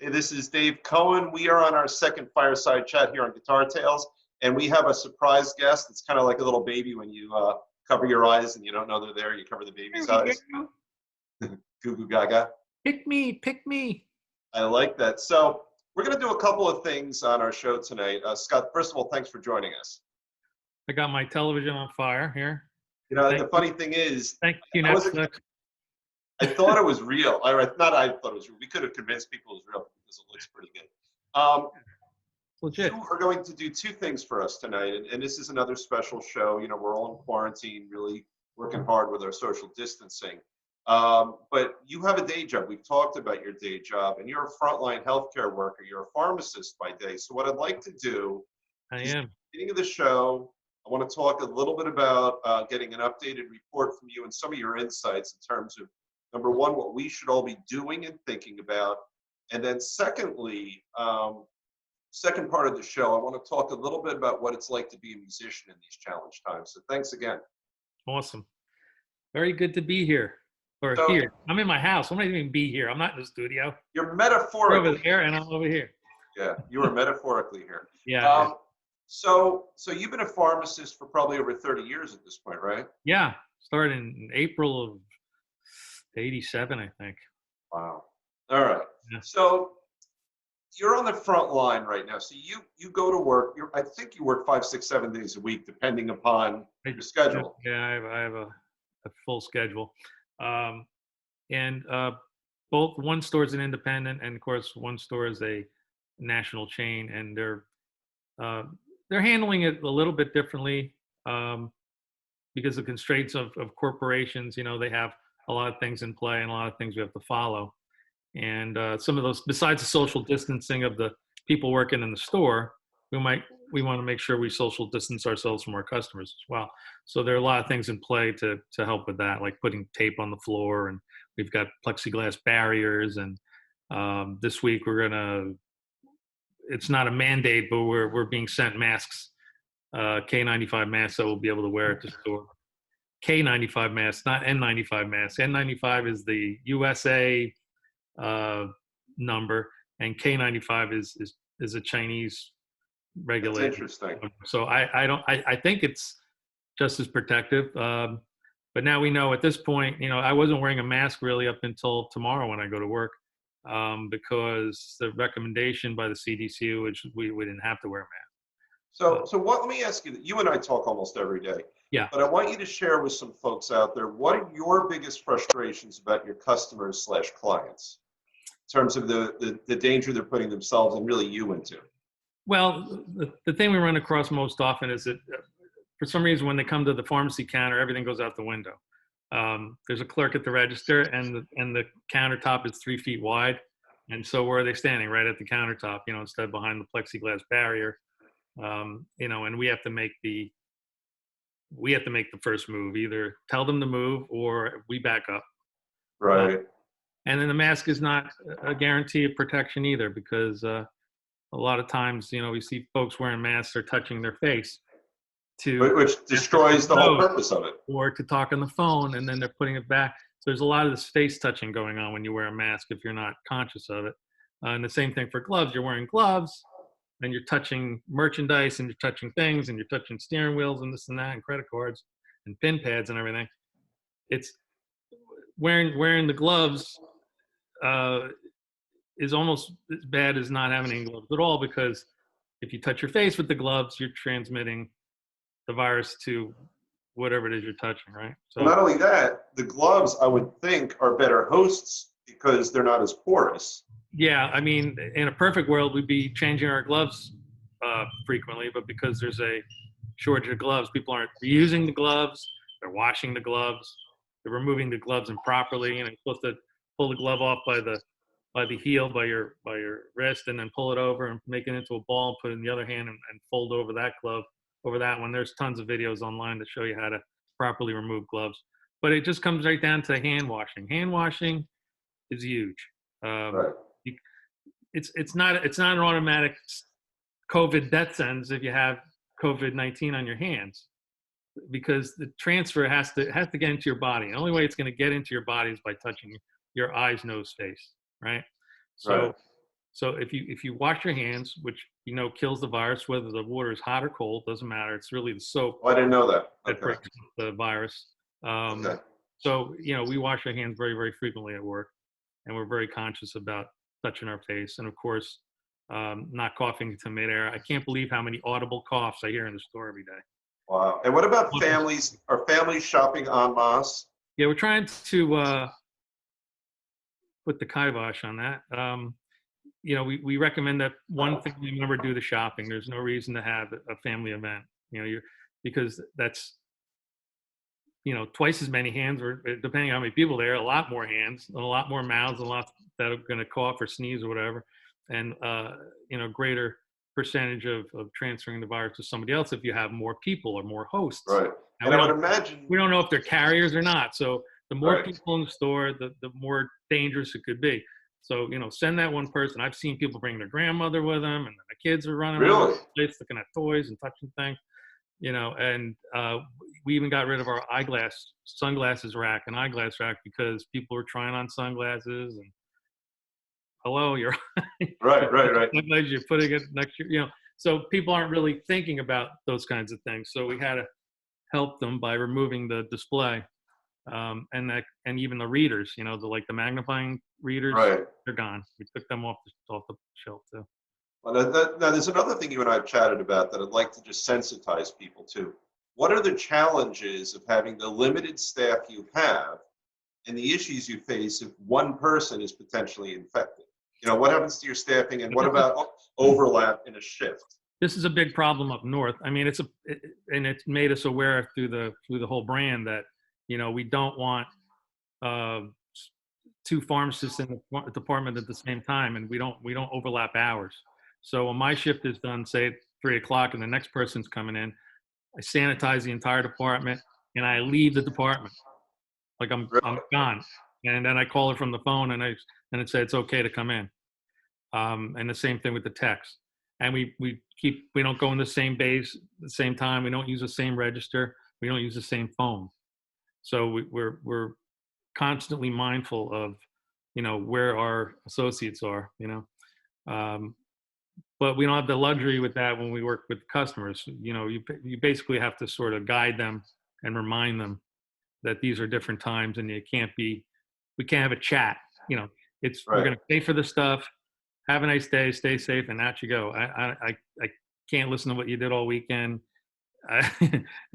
Hey, this is Dave Cohen. We are on our second fireside chat here on Guitar Tales, and we have a surprise guest. It's kind of like a little baby when you cover your eyes and you don't know they're there. You cover the baby's eyes. Goo goo gaga. Pick me, pick me. I like that. So we're going to do a couple of things on our show tonight. Scott, first of all, thanks for joining us. I got my television on fire here. You know, the funny thing is, thank you, Netflix. I thought it was real. I thought it was real. We could have convinced people it was real because it looks pretty good. Legit. You are going to do two things for us tonight, and this is another special show. You know, we're all in quarantine, really working hard with our social distancing. But you have a day job. We've talked about your day job, and you're a frontline healthcare worker. You're a pharmacist by day. So what I'd like to do I is, am. at the beginning of the show, I want to talk a little bit about getting an updated report from you and some of your insights in terms of, number one, what we should all be doing and thinking about. And then secondly, second part of the show, I want to talk a little bit about what it's like to be a musician in these challenge times. So thanks again. Awesome. Very good to be here. Or So, here. I'm in my house. I'm not even be here. I'm not in the studio. You're You're metaphorically over there and I'm over here. Yeah, you are metaphorically here. Yeah. So you've been a pharmacist for probably over 30 years at this point, right? Yeah. Started in April of 87, I think. Wow. All right. Yeah. So you're on the front line right now. So you go to work. I think you work 5, 6, 7 days a week, depending upon your schedule. Yeah, I have a full schedule. And both one store is an independent, and of course one store is a national chain, and they're handling it a little bit differently because the constraints of corporations. You know, they have a lot of things in play and a lot of things we have to follow. And some of those, besides the social distancing of the people working in the store, we want to make sure we social distance ourselves from our customers as well. So there are a lot of things in play to help with that, like putting tape on the floor, and we've got plexiglass barriers. And this week it's not a mandate, but we're being sent masks, K95 masks that we'll be able to wear at the store. K95 masks, not N95 masks. N95 is the USA number, and K95 is a Chinese regulated. That's interesting. So I think it's just as protective. But now we know at this point, you know, I wasn't wearing a mask really up until tomorrow when I go to work, because the recommendation by the CDC, which we didn't have to wear a mask. So let me ask you, you and I talk almost every day. Yeah. But I want you to share with some folks out there, what are your biggest frustrations about your customers / clients in terms of the danger they're putting themselves and really you into? Well, the thing we run across most often is that for some reason, when they come to the pharmacy counter, everything goes out the window. There's a clerk at the register, and the countertop is 3 feet wide. And so where are they standing? Right at the countertop, you know, instead behind the plexiglass barrier. You know, and we have to make the first move, either tell them to move or we back up. Right. And then the mask is not a guarantee of protection either, because a lot of times, you know, we see folks wearing masks or touching their face Which destroys the whole purpose of it. Or to talk on the phone, and then they're putting it back. So there's a lot of this face touching going on when you wear a mask if you're not conscious of it. And the same thing for gloves. You're wearing gloves, and you're touching merchandise, and you're touching things, and you're touching steering wheels and this and that, and credit cards and pin pads and everything. It's wearing the gloves is almost as bad as not having any gloves at all, because if you touch your face with the gloves, you're transmitting the virus to whatever it is you're touching, right? So well, not only that, the gloves, I would think, are better hosts because they're not as porous. Yeah, I mean, in a perfect world, we'd be changing our gloves frequently, but because there's a shortage of gloves, people aren't reusing the gloves, they're washing the gloves, they're removing the gloves improperly, and you're supposed to pull the glove off by the heel, by your wrist, and then pull it over and make it into a ball and put it in the other hand and fold over that glove over that one. There's tons of videos online to show you how to properly remove gloves. But it just comes right down to hand washing. Hand washing is huge. Right. It's not an automatic COVID death sentence if you have COVID-19 on your hands, because the transfer has to get into your body. The only way it's going to get into your body is by touching your eyes, nose, face, right? So Right. So if you wash your hands, which kills the virus, whether the water is hot or cold, doesn't matter. It's really the soap Oh, I didn't know that. that Okay. breaks the virus. Okay. So we wash our hands very, very frequently at work, and we're very conscious about touching our face, and of course, not coughing into midair. I can't believe how many audible coughs I hear in the store every day. Wow. And what about families? Are families shopping en masse? Yeah, we're trying to put the kibosh on that. We recommend that one family member do the shopping. There's no reason to have a family event. Because that's twice as many hands, or depending on how many people there, a lot more hands, and a lot more mouths, a lot that are going to cough or sneeze or whatever, and greater percentage of transferring the virus to somebody else if you have more people or more hosts. Right. And I would imagine we don't know if they're carriers or not. So the more Right. people in the store, the more dangerous it could be. So, send that one person. I've seen people bring their grandmother with them, and the kids are running around Really? the place looking at toys and touching things, and we even got rid of our sunglasses rack and eyeglass rack because people were trying on sunglasses and hello, you're Right. you're putting it next to so people aren't really thinking about those kinds of things. So we had to help them by removing the display. And even the readers, the magnifying readers, Right. they're gone. We took them off the shelf too. Well, now, there's another thing you and I have chatted about that I'd like to just sensitize people to. What are the challenges of having the limited staff you have and the issues you face if one person is potentially infected? What happens to your staffing, and what about overlap in a shift? This is a big problem up north. I mean, and it's made us aware through the whole brand that we don't want two pharmacists in the department at the same time, and we don't overlap hours. So when my shift is done, say at 3:00, and the next person's coming in, I sanitize the entire department and I leave the department, like I'm gone. And then I call her from the phone and it said it's okay to come in. And the same thing with the techs. And we don't go in the same bays at the same time. We don't use the same register. We don't use the same phone. So we're constantly mindful of where our associates are. But we don't have the luxury with that when we work with customers. You basically have to sort of guide them and remind them that these are different times, and we can't have a chat. We're going to pay for the stuff. Have a nice day, stay safe, and out you go. I can't listen to what you did all weekend,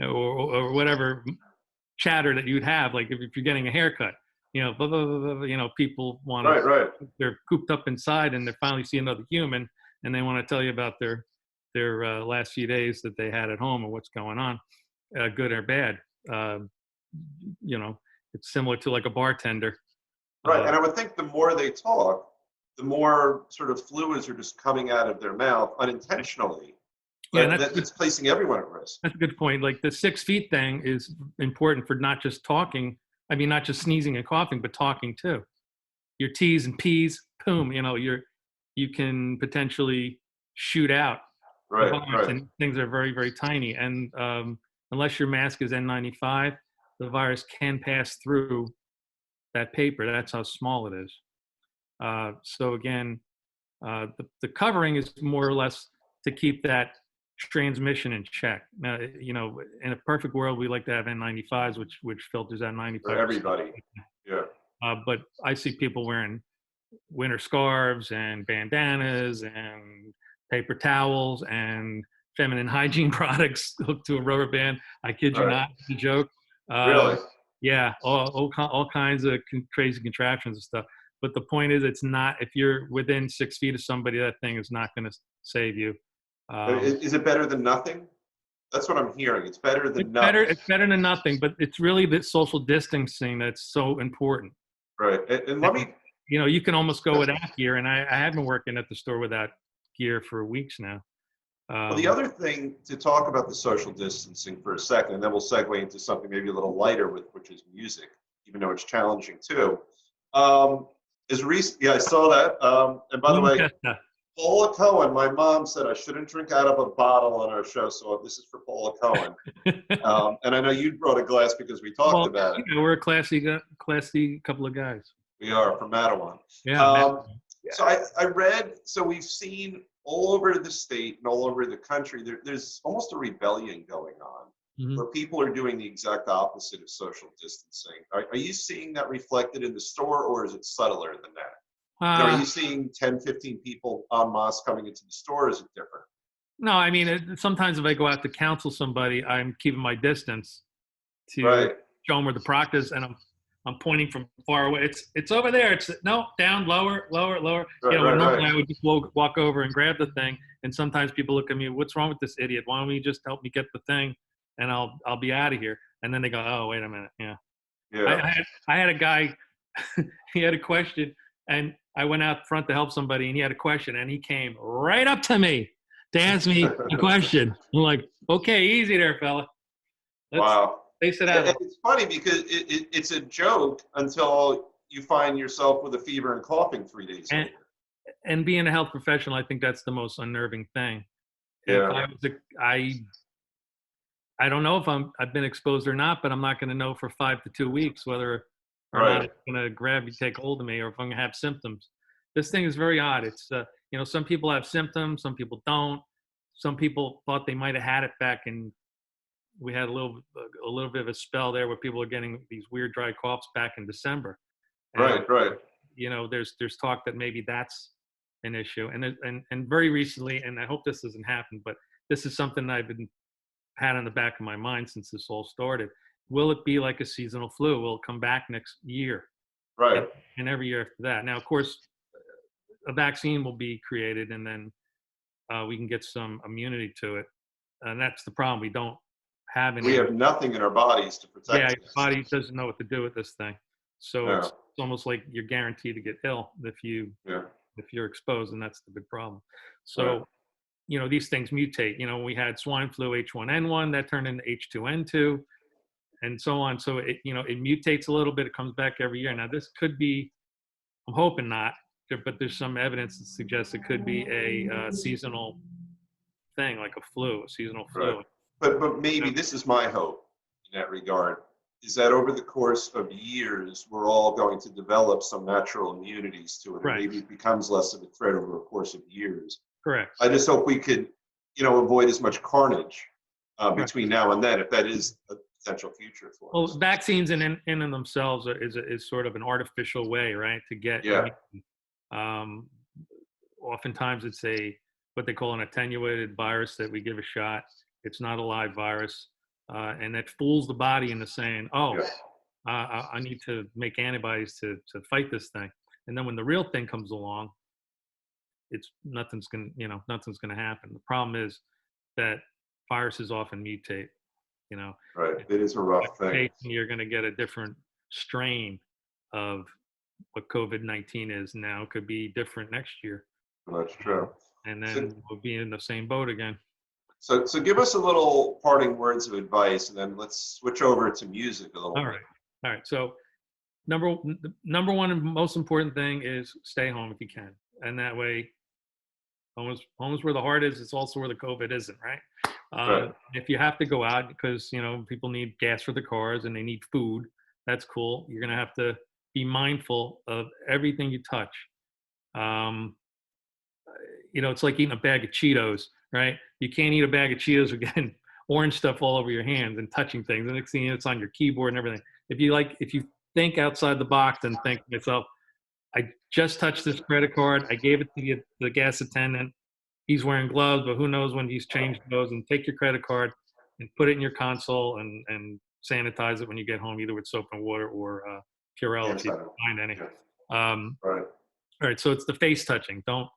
or whatever chatter that you'd have. Like if you're getting a haircut, blah, blah, blah, blah, people want to. Right. They're cooped up inside, and they finally see another human, and they want to tell you about their last few days that they had at home or what's going on, good or bad. It's similar to like a bartender. Right, and I would think the more they talk, the more sort of fluids are just coming out of their mouth unintentionally. Yeah, that's placing everyone at risk. That's a good point. Like the 6 feet thing is important for not just talking. I mean, not just sneezing and coughing, but talking too. Your T's and P's, boom, you can potentially shoot out. Right. And things are very, very tiny. And unless your mask is N95, the virus can pass through that paper. That's how small it is. So again, the covering is more or less to keep that transmission in check. Now, in a perfect world, we like to have N95s, which filters out 95%. For everybody. Yeah. But I see people wearing winter scarves and bandanas and paper towels and feminine hygiene products hooked to a rubber band. I kid you not, it's a joke. Really? Yeah, all kinds of crazy contraptions and stuff. But the point is, it's not, if you're within 6 feet of somebody, that thing is not going to save you. Is it better than nothing? That's what I'm hearing. It's better than nothing. It's better than nothing, but it's really the social distancing that's so important. Right. And let me... you can almost go without gear, and I have been working at the store without gear for weeks now. Well, the other thing to talk about the social distancing for a second, and then we'll segue into something maybe a little lighter, which is music, even though it's challenging too. Yeah, I saw that. And by the way, Paula Cohen, my mom said I shouldn't drink out of a bottle on our show, so this is for Paula Cohen. And I know you brought a glass because we talked about it. We're a classy couple of guys. We are from Mattawan. Yeah. So I read, so we've seen all over the state and all over the country, there's almost a rebellion going on Mhm. where people are doing the exact opposite of social distancing. Are you seeing that reflected in the store, or is it subtler than that? You know, are Uh, you seeing 10, 15 people en masse coming into the store, or is it different? no, I mean, sometimes if I go out to counsel somebody, I'm keeping my distance to Right, show them where the product is, and I'm pointing from far away. It's over there. It's no, down, lower, lower, lower. right, When right, normally right. I would just walk over and grab the thing, and sometimes people look at me, what's wrong with this idiot? Why don't you just help me get the thing, and I'll be out of here. And then they go, oh, wait a minute, yeah. Yeah. I had a guy, he had a question, and I went out front to help somebody, and he had a question, and he came right up to me to ask me a question. I'm like, okay, easy there, fella. Let's Wow. face it And out. it's funny because it's a joke until you find yourself with a fever and coughing 3 days And, later. and being a health professional, I think that's the most unnerving thing. If Yeah, I was I don't know if I've been exposed or not, but I'm not going to know for 5 to 2 weeks whether or not right, it's going to grab me, take hold of me, or if I'm going to have symptoms. This thing is very odd. It's some people have symptoms, some people don't. Some people thought they might have had it back, and we had a little bit of a spell there where people are getting these weird dry coughs back in December, and right. there's talk that maybe that's an issue, and very recently, and I hope this doesn't happen, but this is something I've been had on the back of my mind since this all started. Will it be like a seasonal flu? Will it come back next year and, Right. and every year after that? Now, of course, a vaccine will be created, and then we can get some immunity to it. And that's the problem. We don't have We any. have nothing in our bodies to Yeah, protect your us. body doesn't know what to do with this thing. So Yeah, it's almost like you're guaranteed to get ill yeah, if you're exposed, and that's the big problem. right. So these things mutate. We had swine flu H1N1 that turned into H2N2, and so on. So it mutates a little bit. It comes back every year. Now this could be, I'm hoping not, but there's some evidence that suggests it could be a seasonal thing, like a seasonal Right. flu. But maybe this is my hope in that regard, is that over the course of years, we're all going to develop some natural immunities to it, and Right. maybe it becomes less of a threat over a course of years. Correct. I just hope we could, avoid as much carnage Right. between now and then, if that is a potential future for Well, us. vaccines in and themselves is sort of an artificial way, right, to get Yeah, immunity. Um, Oftentimes, it's what they call an attenuated virus that we give a shot. It's not a live virus, and that fools the body into saying, "Oh, yeah, I need to make antibodies to fight this thing." And then when the real thing comes along, it's nothing's gonna happen. The problem is that viruses often mutate. You know, right. It is a rough thing. You're going to get a different strain of what COVID-19 is now. It could be different next year, That's true. and So, then we'll be in the same boat again. so give us a little parting words of advice, and then let's switch over to music a little All bit. right, all right. So number one and most important thing is stay home if you can, and that way, home is where the heart is. It's also where the COVID isn't, right? Right, If you have to go out because people need gas for their cars and they need food, that's cool. You're gonna have to be mindful of everything you touch. Um, it's like eating a bag of Cheetos, right? You can't eat a bag of Cheetos or getting orange stuff all over your hands and touching things. And next thing you know, it's on your keyboard and everything. If you think outside the box and think to yourself, I just touched this credit card. I gave it to the gas attendant. He's wearing gloves, but who knows when he's changed those. And take your credit card and put it in your console and sanitize it when you get home, either with soap and water or Purell if yes, you I can know. find any. Yeah. Um, Right. all right, so it's the face touching. Don't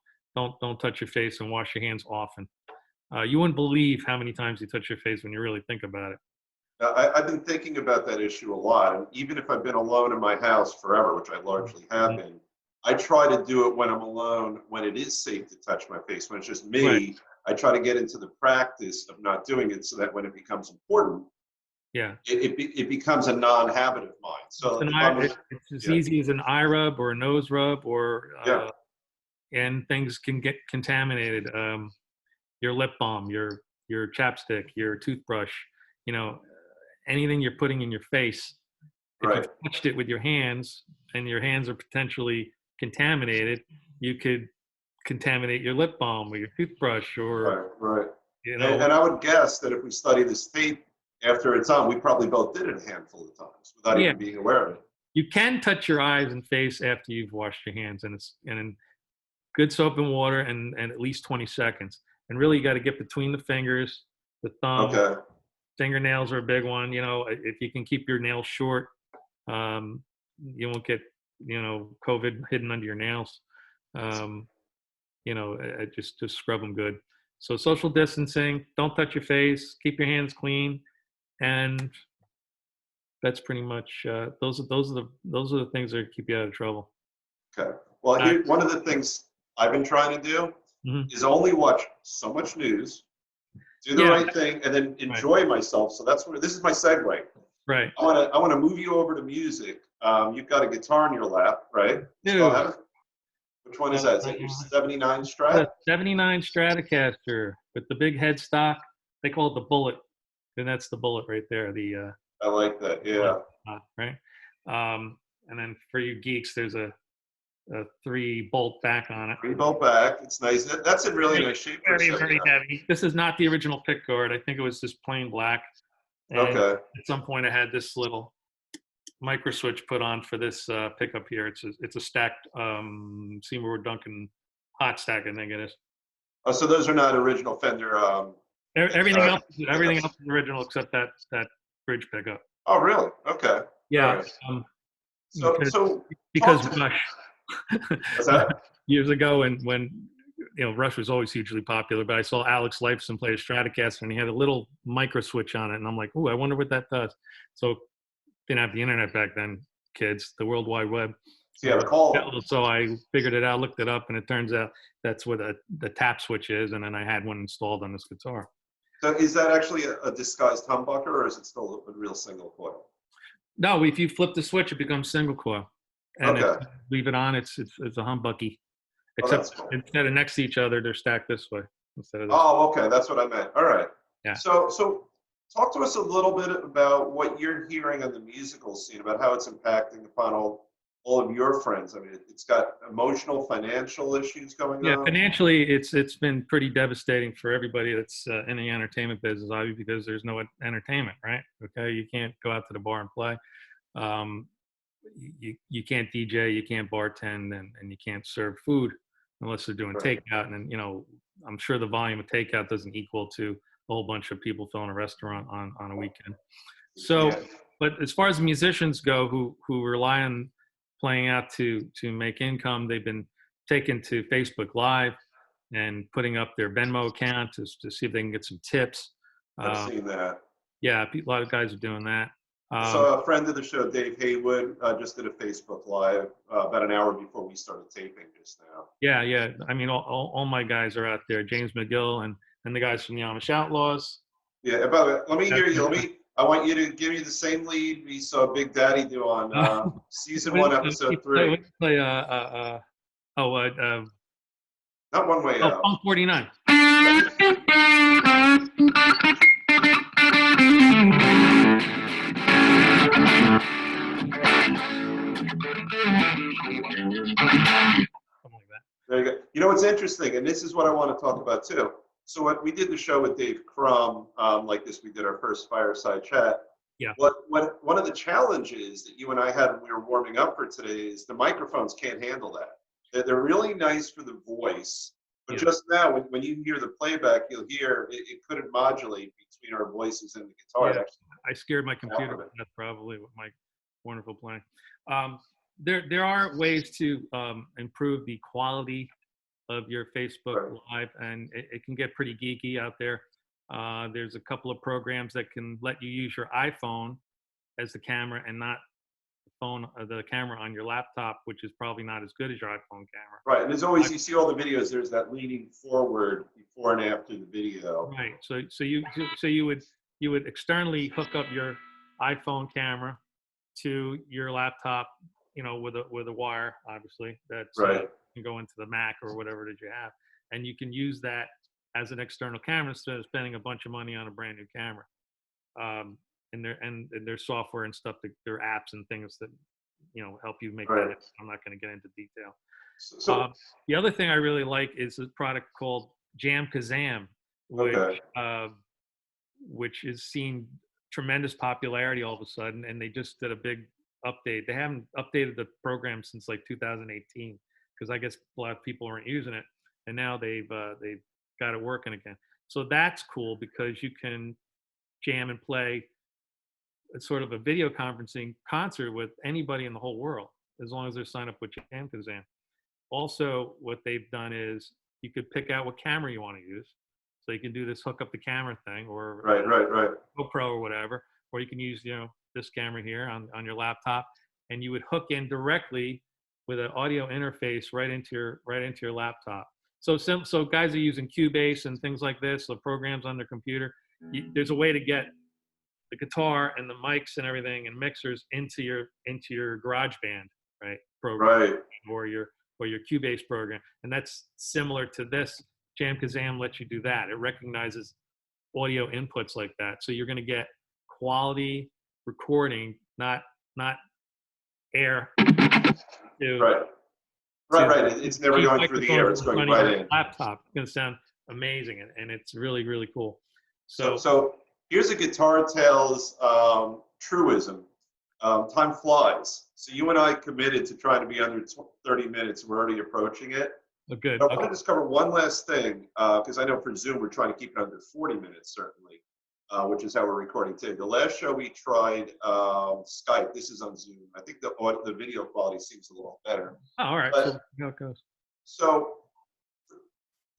touch your face and wash your hands often. You wouldn't believe how many times you touch your face when you really think about it. I've been thinking about that issue a lot, and even if I've been alone in my house forever, which I largely have Mhm. been, I try to do it when I'm alone, when it is safe to touch my face. When it's just Right. me, I try to get into the practice of not doing it, so that when it becomes important, Yeah. it becomes a non-habit of mine. It's So if I'm, it's as yeah, easy as an eye rub or a nose rub, or yeah, and things can get contaminated. Your lip balm, your chapstick, your toothbrush, you know, anything you're putting in your face. If you've right, touched it with your hands and your hands are potentially contaminated, you could contaminate your lip balm or your toothbrush or, Right, right. you know, And I would guess that if we study this tape after it's on, we probably both did it a handful of times without yeah, even being aware of it. you can touch your eyes and face after you've washed your hands, and it's and in good soap and water, and at least 20 seconds. And really, you got to get between the fingers, the thumb, Okay. fingernails are a big one. You know, if you can keep your nails short, um, you won't get, COVID hidden under your nails. Um, just scrub them good. So social distancing, don't touch your face, keep your hands clean, and that's pretty much those are the things that keep you out of trouble. Okay. Well, Uh, here, one of the things I've been trying to do mhm. is only watch so much news, do the Yeah, right thing, and then right, enjoy myself. So that's where this is my segue. right. I want to move you over to music. You've got a guitar in your lap, right? You still Dude, have it? Which one is that? Is that your uh, 79 the Strat? 79 Stratocaster with the big headstock. They call it the Bullet, and that's the Bullet right there. I like that. Bullet Yeah. stock, right? And then for you geeks, there's a 3-bolt back on it. Rebuilt back. It's nice. That's in really nice shape for a Very, very 79. heavy. This is not the original pick guard. I think it was just plain black. And Okay. at some point, I had this little micro switch put on for this pickup here. It's a stacked Seymour Duncan hot stack, I think it is. Oh, so those are not original Fender Everything else, everything pickups. else is original except that bridge pickup. Oh, really? Okay. All Yeah, right. So, because so talk because to me. Rush What's that? years ago, when Rush was always hugely popular, but I saw Alex Lifeson play a Stratocaster and he had a little micro switch on it, and I'm like, "Ooh, I wonder what that does." So didn't have the internet back then, kids, the World Wide Web. So you had to call them. So I figured it out, looked it up, and it turns out that's what the tap switch is, and then I had one installed on this guitar. So is that actually a disguised humbucker, or is it still a real single coil? No, if you flip the switch, it becomes single coil, and if Okay. you leave it on, it's a humbucky. Oh, that's Except cool. instead of next to each other, they're stacked this way instead of this. Oh, okay. That's what I meant. All right. Yeah. So talk to us a little bit about what you're hearing on the musical scene, about how it's impacting upon all of your friends. I mean, it's got emotional, financial issues going Yeah, on. financially, it's been pretty devastating for everybody that's in the entertainment business, obviously, because there's no entertainment, right? Okay, you can't go out to the bar and play. Um, you can't DJ, you can't bartend, and you can't serve food unless they're doing Right. takeout. And I'm sure the volume of takeout doesn't equal to a whole bunch of people filling a restaurant on a weekend. So, Yeah. but as far as musicians go, who rely on playing out to make income, they've been taken to Facebook Live and putting up their Venmo account to see if they can get some tips. I've Uh, seen that. yeah, a lot of guys are doing that. I saw a friend of the show, Dave Haywood, just did a Facebook Live about an hour before we started taping just now. Yeah. I mean, all my guys are out there. James McGill and the guys from the Amish Outlaws. Yeah, by the way, let me hear you. I want you to give me the same lead we saw Big Daddy do on season 1, episode 3. Play, Not One Way Out. Punk 49. Something like that. There you go. You know what's interesting, and this is what I want to talk about too. So what we did the show with Dave Crum, like this, we did our first fireside chat. Yeah. What one of the challenges that you and I had when we were warming up for today is the microphones can't handle that. They're really nice for the voice, but Yeah. just now when you hear the playback, you'll hear it couldn't modulate between our voices and the guitar. Yeah. I scared my computer with that probably with my wonderful playing. There are ways to improve the quality of your Facebook Right. Live, and it can get pretty geeky out there. There's a couple of programs that can let you use your iPhone as the camera and not the camera on your laptop, which is probably not as good as your iPhone camera. Right, and there's always, you see all the videos, there's that leaning forward before and after the video. Right. So you would externally hook up your iPhone camera to your laptop, with a wire, obviously, that's Right. can go into the Mac or whatever it is you have, and you can use that as an external camera instead of spending a bunch of money on a brand new camera. And there's software and stuff, their apps and things that help you make Right. that. I'm not going to get into detail. So The other thing I really like is a product called Jam Kazam, okay. which has seen tremendous popularity all of a sudden, and they just did a big update. They haven't updated the program since like 2018 because I guess a lot of people weren't using it, and now they've got it working again. So that's cool because you can jam and play sort of a video conferencing concert with anybody in the whole world as long as they're signed up with Jam Kazam. Also, what they've done is you could pick out what camera you want to use. So you can do this hook up the camera thing or Right. GoPro or whatever, or you can use, this camera here on your laptop, and you would hook in directly with an audio interface right into your laptop. So guys are using Cubase and things like this, so programs on their computer. There's a way to get the guitar and the mics and everything and mixers into your GarageBand, right, program, Right. or your Cubase program, and that's similar to this. Jam Kazam lets you do that. It recognizes audio inputs like that, so you're going to get quality recording, not air. Right. It's never going through the air. It's going right in. Laptop. It's going to sound amazing, and it's really, really cool. So here's a Guitar Tales truism. Time flies. So you and I committed to try to be under 30 minutes. We're already approaching it. Oh, good. But I want to just cover one last thing, because I know for Zoom we're trying to keep it under 40 minutes, certainly, which is how we're recording today. The last show we tried Skype. This is on Zoom. I think the video quality seems a little better. Oh, all right. But, so how it goes. So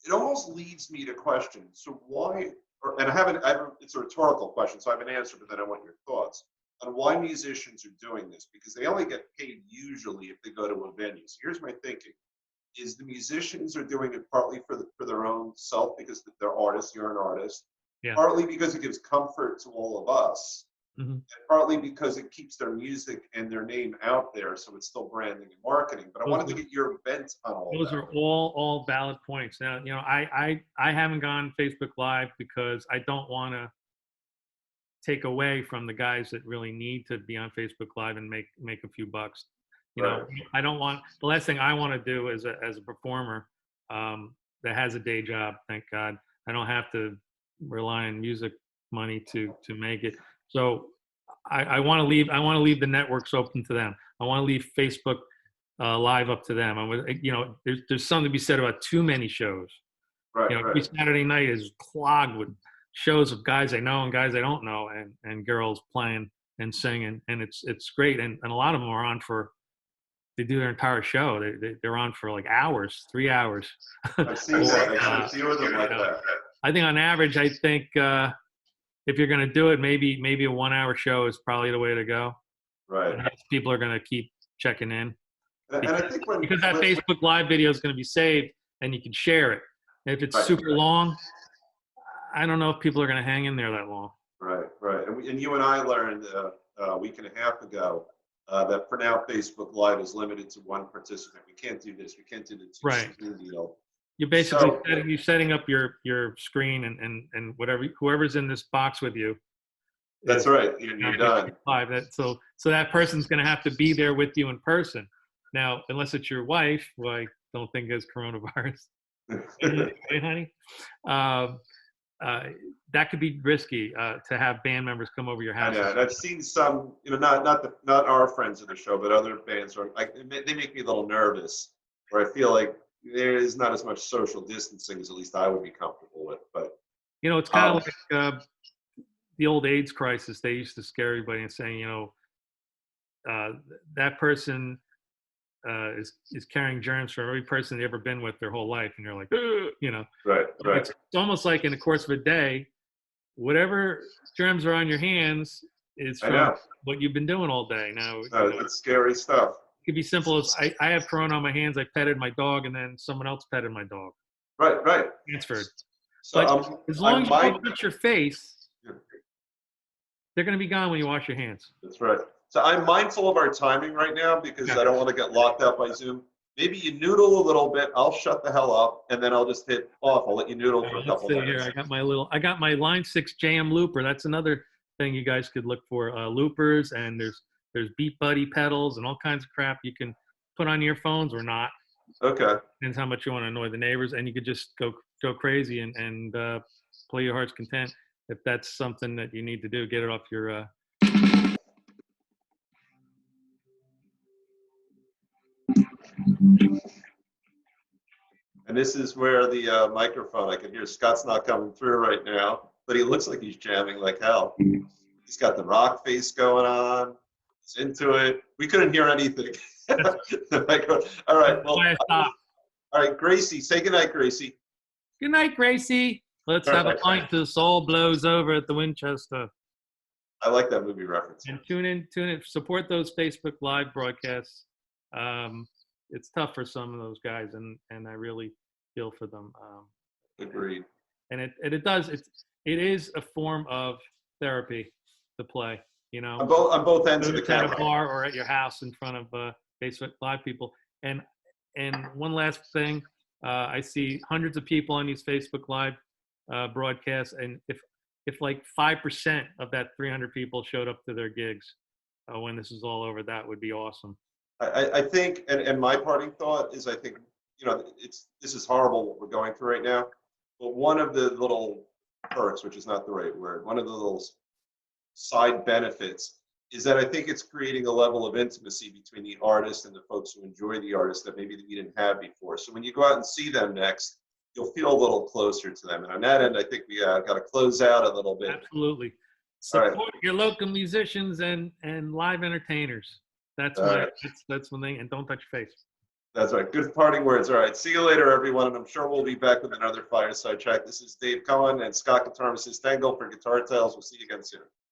it almost leads me to question. So why? And I haven't. It's a rhetorical question, so I have an answer, but then I want your thoughts on why musicians are doing this, because they only get paid usually if they go to a venue. So here's my thinking: is the musicians are doing it partly for their own self because they're artists. You're an artist. Yeah. Partly because it gives comfort to all of us, Mm-hmm. and partly because it keeps their music and their name out there, so it's still branding and marketing. But I wanted to get your bent on all Those that. are all valid points. Now, I haven't gone Facebook Live because I don't want to take away from the guys that really need to be on Facebook Live and make a few bucks. I don't want, the last thing I want to do as a performer that has a day job, thank God, I don't have to rely on music money to make it. So I want to leave the networks open to them. I want to leave Facebook Live up to them. There's something to be said about too many shows. Every Saturday night is clogged with shows of guys I know and guys I don't know, and girls playing and singing, and it's great. And a lot of them are on they do their entire show. They're on for like hours, 3 hours. I've seen that. I've seen a few of them like that. I think on average, if you're going to do it, maybe a 1 hour show is probably the way to go. Right. People are going to keep checking in. And I think because that Facebook Live video is going to be saved and you can share it. And if it's super long, I don't know if people are going to hang in there that long. Right. And you and I learned a week and a half ago that for now Facebook Live is limited to one participant. We can't do this. We can't do the two deal. You're basically setting up your screen and whoever's in this box with you. That's right. You're done. Live. So that person's going to have to be there with you in person. Now, unless it's your wife, who I don't think has coronavirus. Hey, honey. That could be risky to have band members come over your house. I know, and I've seen some, not our friends of the show, but other bands they make me a little nervous, where I feel like there is not as much social distancing as at least I would be comfortable with. But it's kind of like the old AIDS crisis. They used to scare everybody and saying, that person is carrying germs from every person they've ever been with their whole life, and you're like, Right. It's almost like in the course of a day, whatever germs are on your hands is from what you've been doing all day. Now, it's scary stuff. It could be simple as I have corona on my hands. I petted my dog, and then someone else petted my dog. Right. Transferred. So but as long as you don't touch your face, they're going to be gone when you wash your hands. That's right. So I'm mindful of our timing right now because I don't want to get locked out by Zoom. Maybe you noodle a little bit. I'll shut the hell up, and then I'll just hit off. I'll let you noodle for a couple minutes. Here. I got my Line 6 JM looper. That's another thing you guys could look for. Loopers, and there's Beat Buddy pedals and all kinds of crap you can put on earphones or not. Okay. Depends how much you want to annoy the neighbors, and you could just go crazy and play your heart's content. If that's something that you need to do, get it off your. And this is where the microphone, I can hear Scott's not coming through right now, but he looks like he's jamming like hell. He's got the rock face going on. He's into it. We couldn't hear anything. The microphone. All right. Well, all right, Gracie. Say goodnight, Gracie. Good night, Gracie. Let's have a pint till the soul blows over at the Winchester. I like that movie reference. And tune in, support those Facebook Live broadcasts. It's tough for some of those guys, and I really feel for them. Agreed. And it is a form of therapy to play. You know, on both ends of the at camera. a bar or at your house in front of Facebook Live people. And one last thing, I see hundreds of people on these Facebook Live broadcasts, and if like 5% of that 300 people showed up to their gigs when this is all over, that would be awesome. I think, and my parting thought is, I think, you know, this is horrible what we're going through right now, but one of the little perks, which is not the right word, one of the little side benefits is that I think it's creating a level of intimacy between the artist and the folks who enjoy the artist that maybe we didn't have before. So when you go out and see them next, you'll feel a little closer to them. And on that end, I think we got to close out a little bit. Absolutely. Support your local musicians and live entertainers. That's that's one thing. And don't touch your face. That's right. Good parting words. All right. See you later, everyone. And I'm sure we'll be back with another fireside chat. This is Dave Cohen and Scott Guitarmacist Engel for Guitar Tales. We'll see you again soon.